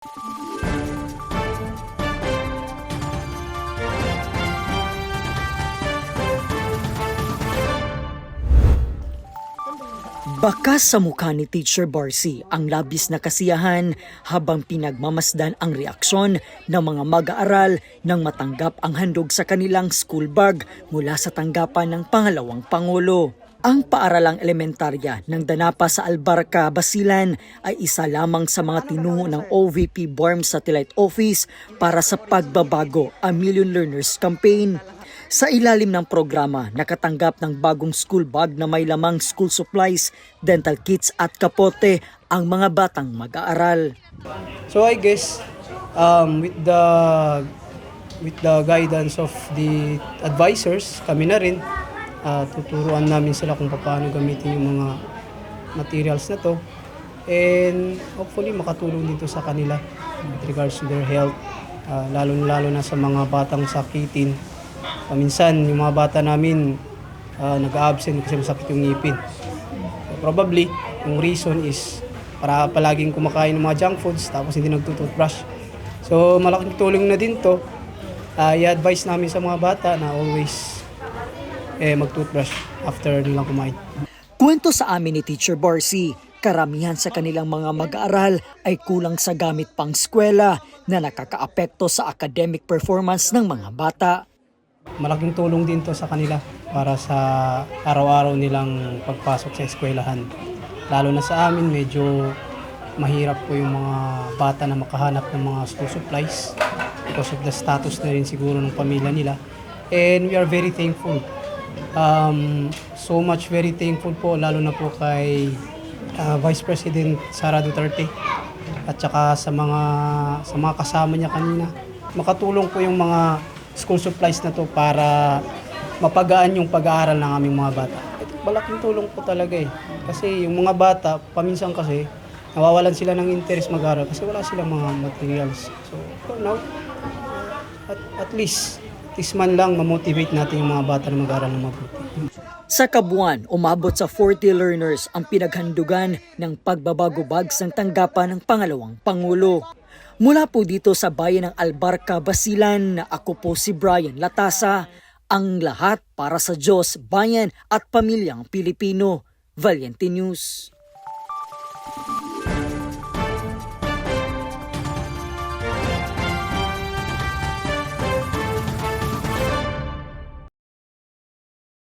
Bakas sa mukha ni Teacher Barcy ang labis na kasiyahan habang pinagmamasdan ang reaksyon ng mga mag-aaral nang matanggap ang handog sa kanilang school bag mula sa tanggapan ng pangalawang Pangulo. Ang paaralang elementarya ng Danapa sa Albarca, Basilan ay isa lamang sa mga tinungo ng OVP BARM Satellite Office para sa pagbabago a Million Learners Campaign. Sa ilalim ng programa, nakatanggap ng bagong school bag na may lamang school supplies, dental kits at kapote ang mga batang mag-aaral. So I guess with the guidance of the advisors, kami na rin tuturuan namin sila kung paano gamitin yung mga materials na to, and hopefully makatulong dito sa kanila with regards to their health, lalo na sa mga batang sakitin. Paminsan yung mga bata namin nag-absent kasi masakit yung ngipin. So, probably yung reason is para palaging kumakain ng mga junk foods tapos hindi nagtutoothbrush. So malaking tulong na din to. I-advise namin sa mga bata na always mag-toothbrush after nilang kumain. Kwento sa amin ni Teacher Barcy, karamihan sa kanilang mga mag-aaral ay kulang sa gamit pang eskwela na nakakaapekto sa academic performance ng mga bata. Malaking tulong din to sa kanila para sa araw-araw nilang pagpasok sa eskwelahan. Lalo na sa amin, medyo mahirap po yung mga bata na makahanap ng mga school supplies because of the status na rin siguro ng pamilya nila. And we are very thankful. So much very thankful po, lalo na po kay Vice President Sara Duterte at saka sa mga kasama niya kanina. Makatulong po yung mga school supplies na to para mapagaan yung pag-aaral ng aming mga bata. Ito, malaking tulong po talaga Kasi yung mga bata, paminsan kasi, nawawalan sila ng interest mag-aaral kasi wala silang mga materials. So, for now, at least man lang mamotivate natin yung mga bata na mag-aaral ng mabuti. Sa kabuuan, umabot sa 40 learners ang pinaghandugan ng pagbabago bags ng tanggapan ng pangalawang Pangulo. Mula po dito sa bayan ng Albarca, Basilan, ako po si Brian Latasa, ang lahat para sa Diyos, bayan at pamilyang Pilipino. Valiente News.